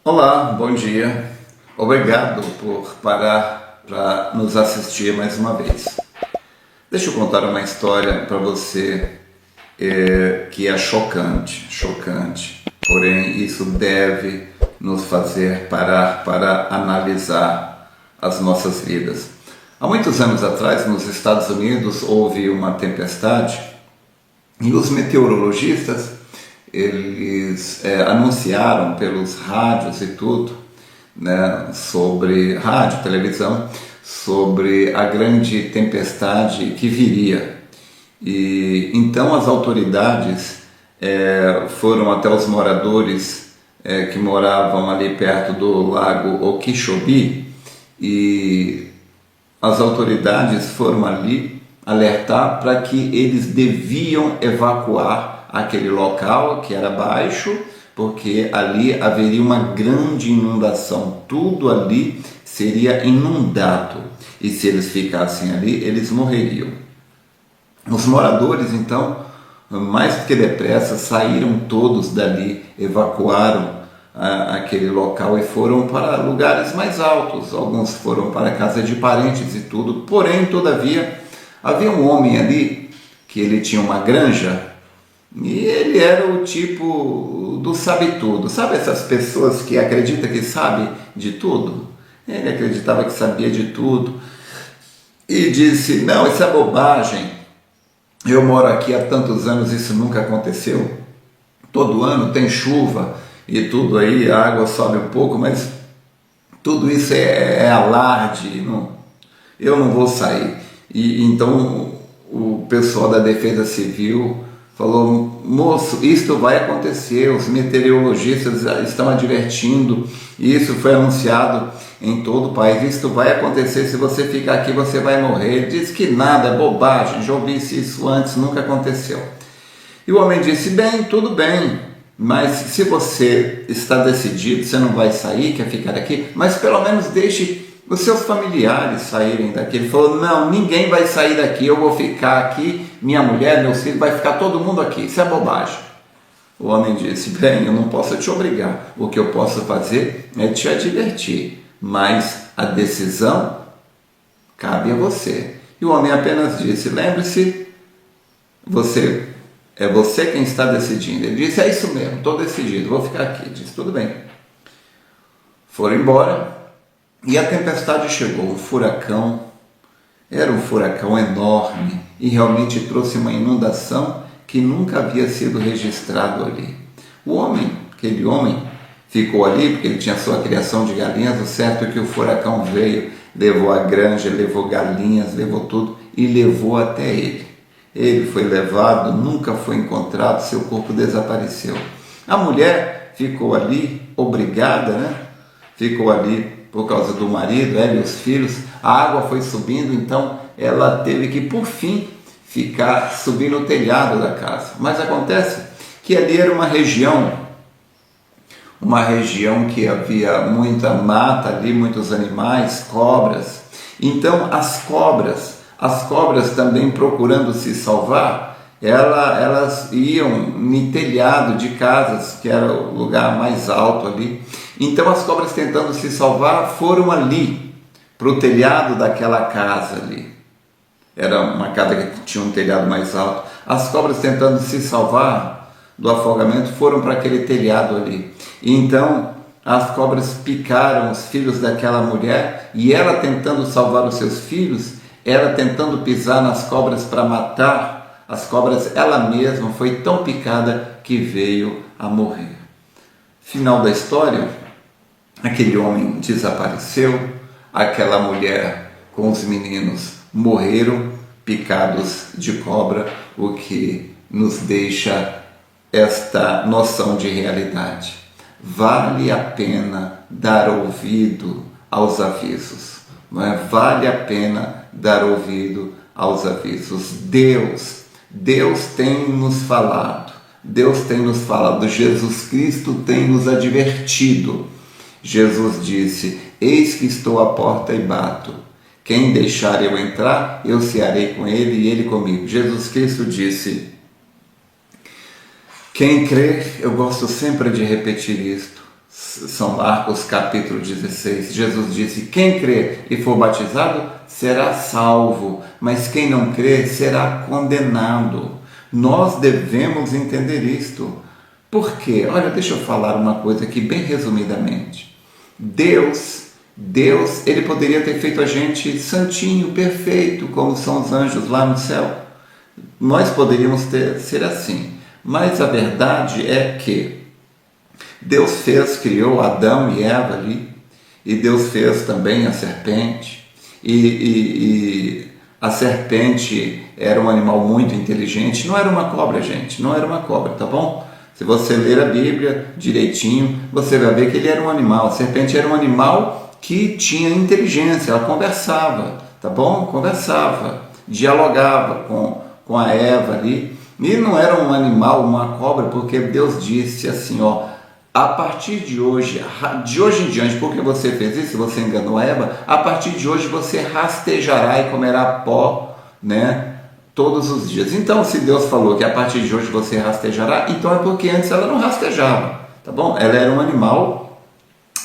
Olá, bom dia. Obrigado por parar para nos assistir mais uma vez. Deixa eu contar uma história para você que é chocante. Porém, isso deve nos fazer parar para analisar as nossas vidas. Há muitos anos atrás, nos Estados Unidos, houve uma tempestade e os meteorologistas eles anunciaram pelos rádios e tudo, né, sobre rádio, televisão, sobre a grande tempestade que viria. E então as autoridades foram até os moradores que moravam ali perto do lago Okeechobee, e as autoridades foram ali alertar para que eles deviam evacuar aquele local que era baixo, porque ali haveria uma grande inundação, tudo ali seria inundado, e se eles ficassem ali, eles morreriam. Os moradores, então, mais do que depressa, saíram todos dali, evacuaram aquele local e foram para lugares mais altos. Alguns foram para a casa de parentes e tudo. Porém, todavia, havia um homem ali que ele tinha uma granja e ele era o tipo do sabe tudo. Sabe essas pessoas que acreditam que sabe de tudo? Ele acreditava que sabia de tudo e disse: não, isso é bobagem. Eu moro aqui há tantos anos, isso nunca aconteceu. Todo ano tem chuva e tudo aí, a água sobe um pouco, mas tudo isso é alarde, eu não vou sair. E então o pessoal da Defesa Civil falou: moço, isto vai acontecer, os meteorologistas estão advertindo, isso foi anunciado em todo o país, isto vai acontecer, se você ficar aqui você vai morrer. Ele disse que nada, é bobagem, já ouvi isso antes, nunca aconteceu. E o homem disse: bem, tudo bem, mas se você está decidido, você não vai sair, quer ficar aqui, mas pelo menos deixe os seus familiares saírem daqui. Ele falou: não, ninguém vai sair daqui, eu vou ficar aqui, minha mulher, meus filhos, vai ficar todo mundo aqui, isso é bobagem. O homem disse: bem, eu não posso te obrigar, o que eu posso fazer é te advertir, mas a decisão cabe a você. E o homem apenas disse: lembre-se, é você quem está decidindo. Ele disse: é isso mesmo, estou decidido, vou ficar aqui. Ele disse: tudo bem. Foram embora e a tempestade chegou, um furacão. Era um furacão enorme e realmente trouxe uma inundação que nunca havia sido registrado ali. Aquele homem, ficou ali porque ele tinha sua criação de galinhas. O certo é que o furacão veio, levou a granja, levou galinhas, levou tudo e levou até ele. Ele foi levado, nunca foi encontrado, seu corpo desapareceu. A mulher ficou ali, obrigada, né? Ficou ali por causa do marido, ela e os filhos. A água foi subindo, então ela teve que, por fim, ficar subindo o telhado da casa. Mas acontece que ali era uma região que havia muita mata ali, muitos animais, cobras. Então as cobras também, procurando se salvar, elas iam em telhado de casas, que era o lugar mais alto ali. Então as cobras, tentando se salvar, foram ali para o telhado daquela casa ali. Era uma casa que tinha um telhado mais alto. As cobras, tentando se salvar do afogamento, foram para aquele telhado ali. E então as cobras picaram os filhos daquela mulher, e ela, tentando salvar os seus filhos, ela tentando pisar nas cobras para matar as cobras, ela mesma foi tão picada que veio a morrer. Final da história: aquele homem desapareceu, aquela mulher com os meninos morreram picados de cobra, o que nos deixa esta noção de realidade. Vale a pena dar ouvido aos avisos, não é? Vale a pena dar ouvido aos avisos. Deus tem nos falado, Jesus Cristo tem nos advertido. Jesus disse: eis que estou à porta e bato. Quem deixar eu entrar, eu cearei com ele e ele comigo. Jesus Cristo disse: quem crê, eu gosto sempre de repetir isto, São Marcos capítulo 16, Jesus disse: quem crê e for batizado será salvo, mas quem não crê será condenado. Nós devemos entender isto. Por quê? Olha, deixa eu falar uma coisa aqui bem resumidamente. Deus, Ele poderia ter feito a gente santinho, perfeito, como são os anjos lá no céu. Nós poderíamos ser assim, mas a verdade é que Deus criou Adão e Eva ali, e Deus fez também a serpente, e a serpente era um animal muito inteligente, não era uma cobra, gente, não era uma cobra, tá bom? Se você ler a Bíblia direitinho, você vai ver que ele era um animal, a serpente era um animal que tinha inteligência, ela conversava, tá bom? Conversava, dialogava com a Eva ali, e não era um animal, uma cobra, porque Deus disse assim, ó, a partir de hoje em diante, porque você fez isso, você enganou a Eva, a partir de hoje você rastejará e comerá pó, né, todos os dias. Então, se Deus falou que a partir de hoje você rastejará, então é porque antes ela não rastejava, tá bom? Ela era um animal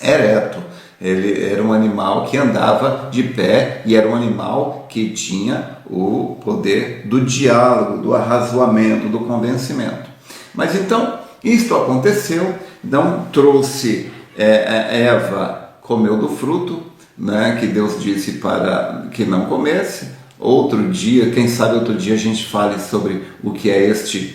ereto, ele era um animal que andava de pé e era um animal que tinha o poder do diálogo, do arrazoamento, do convencimento. Mas então, isto aconteceu, não trouxe Eva, comeu do fruto, né, que Deus disse para que não comesse. Outro dia, quem sabe outro dia a gente fale sobre o que é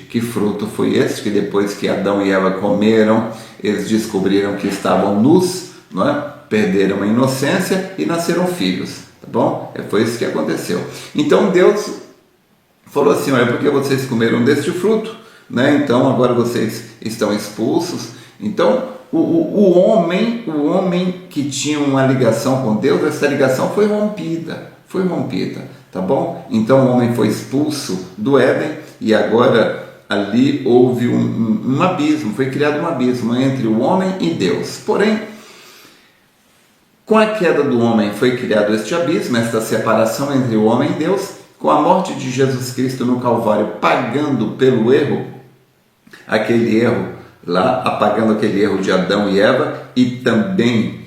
que fruto foi este, que depois que Adão e Eva comeram, eles descobriram que estavam nus, não é? Perderam a inocência e nasceram filhos, tá bom? Foi isso que aconteceu. Então Deus falou assim, olha, porque vocês comeram deste fruto, né? Então agora vocês estão expulsos. Então o homem que tinha uma ligação com Deus, essa ligação foi rompida, tá bom? Então o homem foi expulso do Éden e agora ali houve um abismo, foi criado um abismo entre o homem e Deus. Porém, com a queda do homem foi criado este abismo, esta separação entre o homem e Deus. Com a morte de Jesus Cristo no Calvário, pagando pelo erro, aquele erro lá, apagando aquele erro de Adão e Eva, e também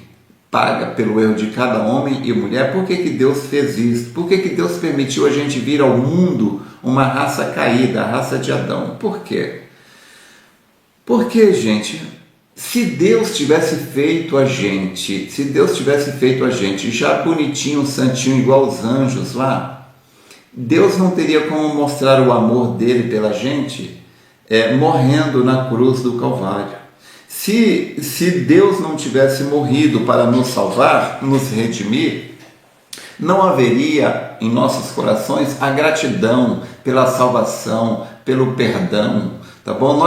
paga pelo erro de cada homem e mulher. Por que Deus fez isso? Por que Deus permitiu a gente vir ao mundo uma raça caída, a raça de Adão? Por quê? Porque, gente, se Deus tivesse feito a gente, já bonitinho, santinho, igual os anjos lá, Deus não teria como mostrar o amor dele pela gente morrendo na cruz do Calvário. Se Deus não tivesse morrido para nos salvar, nos redimir, não haveria em nossos corações a gratidão pela salvação, pelo perdão, tá bom?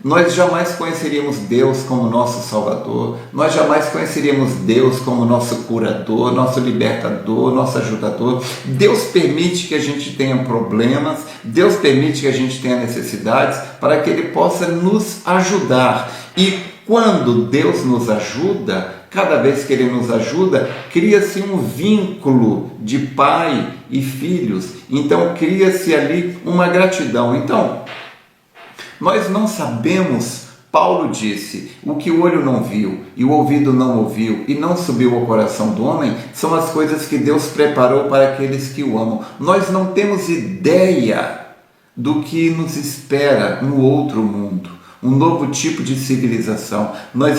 Nós jamais conheceríamos Deus como nosso Salvador, nós jamais conheceríamos Deus como nosso curador, nosso libertador, nosso ajudador. Deus permite que a gente tenha problemas, Deus permite que a gente tenha necessidades para que Ele possa nos ajudar. E quando Deus nos ajuda, cada vez que Ele nos ajuda, cria-se um vínculo de pai e filhos, então cria-se ali uma gratidão. Então, nós não sabemos, Paulo disse, o que o olho não viu e o ouvido não ouviu e não subiu ao coração do homem, são as coisas que Deus preparou para aqueles que o amam. Nós não temos ideia do que nos espera no outro mundo, um novo tipo de civilização. Nós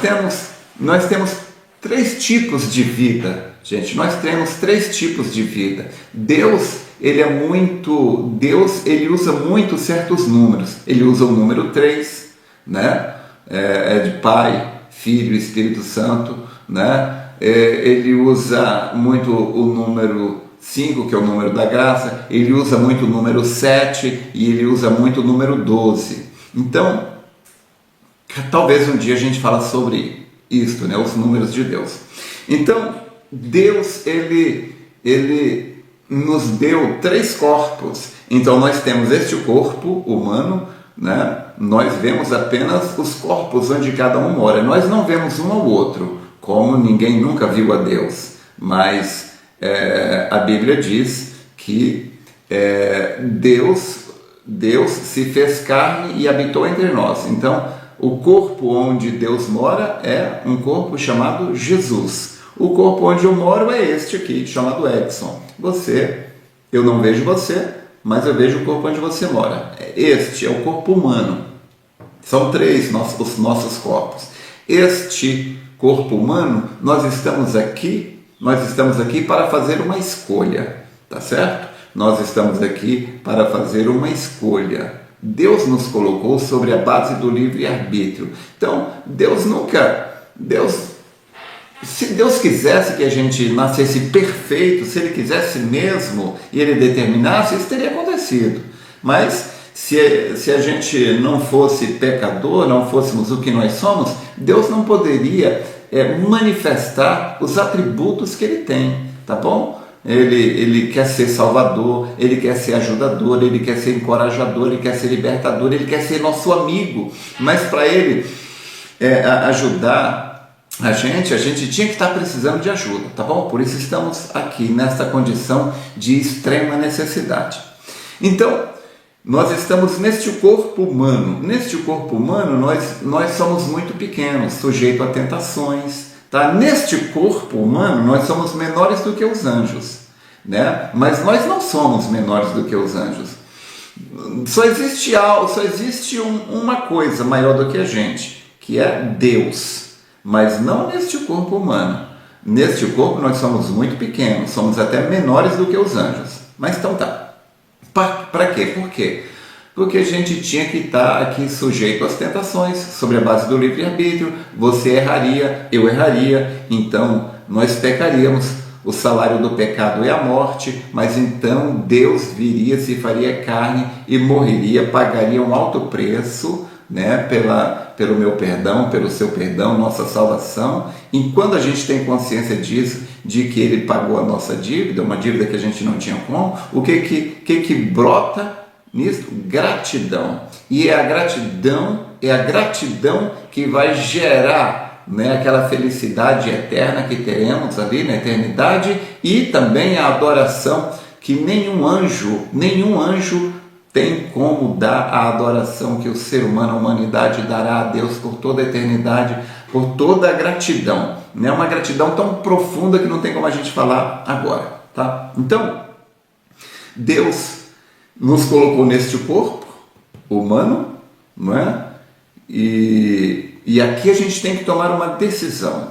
temos 3 tipos de vida, gente, nós temos 3 tipos de vida. Deus, ele usa muito certos números. Ele usa o número 3, né? De Pai, Filho e Espírito Santo, né? Ele usa muito o número 5, que é o número da graça. Ele usa muito o número 7 e ele usa muito o número 12. Então, talvez um dia a gente fale sobre isto, né? Os números de Deus. Então, Deus, ele nos deu 3 corpos. Então nós temos este corpo humano, né? Nós vemos apenas os corpos onde cada um mora. Nós não vemos um ao outro, como ninguém nunca viu a Deus. Mas a Bíblia diz que Deus se fez carne e habitou entre nós. Então o corpo onde Deus mora é um corpo chamado Jesus. O corpo onde eu moro é este aqui, chamado Edson. Eu não vejo você, mas eu vejo o corpo onde você mora. Este é o corpo humano. São três os nossos corpos. Este corpo humano, nós estamos aqui para fazer uma escolha, tá certo? Nós estamos aqui para fazer uma escolha. Deus nos colocou sobre a base do livre-arbítrio. Então, se Deus quisesse que a gente nascesse perfeito, se Ele quisesse mesmo e Ele determinasse, isso teria acontecido. Mas se a gente não fosse pecador, não fôssemos o que nós somos, Deus não poderia manifestar os atributos que Ele tem, tá bom? Ele quer ser salvador, Ele quer ser ajudador, Ele quer ser encorajador, Ele quer ser libertador, Ele quer ser nosso amigo. Mas para Ele ajudar a gente tinha que estar precisando de ajuda, tá bom? Por isso estamos aqui nesta condição de extrema necessidade. Então, nós estamos neste corpo humano. Neste corpo humano, nós somos muito pequenos, sujeitos a tentações. Tá? Neste corpo humano, nós somos menores do que os anjos, né? Mas nós não somos menores do que os anjos. Só existe uma coisa maior do que a gente, que é Deus, mas não neste corpo humano. Neste corpo nós somos muito pequenos, somos até menores do que os anjos. Mas então tá. Para quê? Por quê? Porque a gente tinha que estar aqui sujeito às tentações, sobre a base do livre-arbítrio. Você erraria, eu erraria, então nós pecaríamos. O salário do pecado é a morte, mas então Deus viria, se faria carne e morreria, pagaria um alto preço, né, pelo meu perdão, pelo seu perdão, nossa salvação. E quando a gente tem consciência disso, de que Ele pagou a nossa dívida, uma dívida que a gente não tinha como, o que brota nisso? Gratidão. E é a gratidão que vai gerar, né, aquela felicidade eterna que teremos ali na eternidade, e também a adoração que nenhum anjo tem como dar a adoração que o ser humano, a humanidade, dará a Deus por toda a eternidade, por toda a gratidão, né? Uma gratidão tão profunda que não tem como a gente falar agora, tá? Então, Deus nos colocou neste corpo humano, não é? E aqui a gente tem que tomar uma decisão,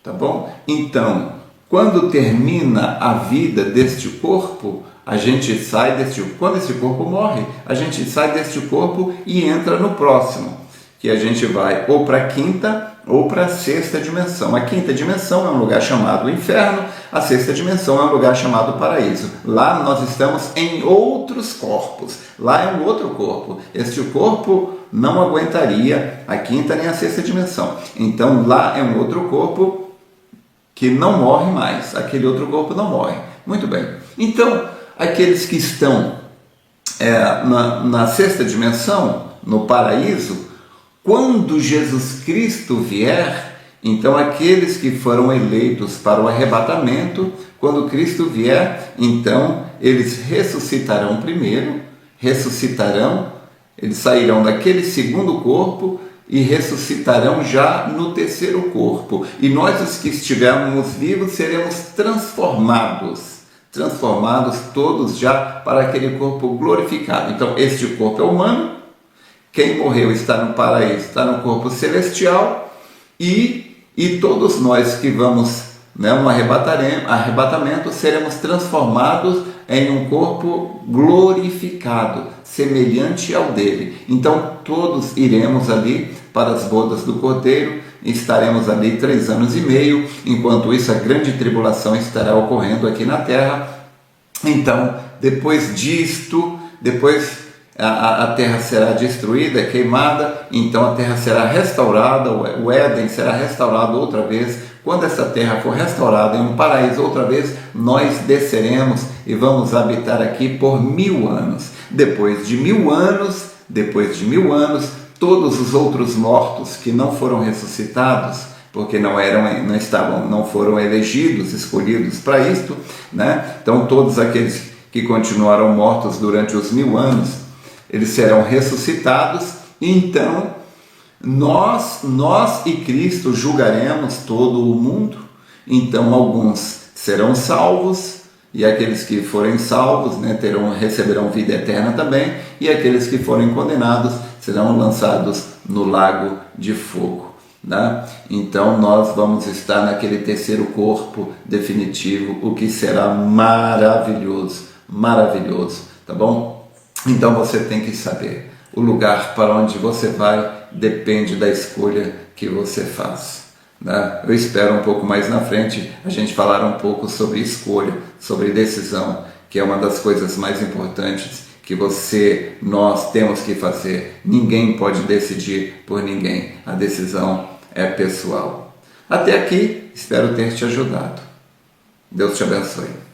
tá bom? Então, quando termina a vida deste corpo, a gente sai deste corpo. Quando esse corpo morre, a gente sai deste corpo e entra no próximo, que a gente vai ou para a quinta ou para a sexta dimensão. A quinta dimensão é um lugar chamado inferno, a sexta dimensão é um lugar chamado paraíso. Lá nós estamos em outros corpos, lá é um outro corpo. Este corpo não aguentaria a quinta nem a sexta dimensão. Então lá é um outro corpo que não morre mais, aquele outro corpo não morre. Muito bem. Então, aqueles que estão na sexta dimensão, no paraíso, quando Jesus Cristo vier, então aqueles que foram eleitos para o arrebatamento, quando Cristo vier, então eles ressuscitarão primeiro, eles sairão daquele segundo corpo e ressuscitarão já no terceiro corpo. E nós, os que estivermos vivos, seremos transformados todos já para aquele corpo glorificado. Então, este corpo é humano, quem morreu está no paraíso, está no corpo celestial, e todos nós que vamos, né, no arrebatamento, seremos transformados em um corpo glorificado, semelhante ao dele. Então todos iremos ali para as bodas do Cordeiro, estaremos ali 3 anos e meio, enquanto isso a grande tribulação estará ocorrendo aqui na terra. Então, depois disto, a terra será destruída, queimada, então a terra será restaurada, o Éden será restaurado outra vez. Quando essa terra for restaurada em um paraíso outra vez, nós desceremos e vamos habitar aqui por 1000 anos. Depois de 1000 anos, todos os outros mortos que não foram ressuscitados, porque não foram elegidos, escolhidos para isto, né? Então todos aqueles que continuaram mortos durante os 1000 anos, eles serão ressuscitados, e então Nós e Cristo julgaremos todo o mundo, então alguns serão salvos, e aqueles que forem salvos, né, receberão vida eterna também, e aqueles que forem condenados serão lançados no lago de fogo. Né? Então nós vamos estar naquele terceiro corpo definitivo, o que será maravilhoso, maravilhoso, tá bom? Então você tem que saber, o lugar para onde você vai depende da escolha que você faz. Né? Eu espero um pouco mais na frente a gente falar um pouco sobre escolha, sobre decisão, que é uma das coisas mais importantes que nós temos que fazer. Ninguém pode decidir por ninguém, a decisão é pessoal. Até aqui, espero ter te ajudado. Deus te abençoe.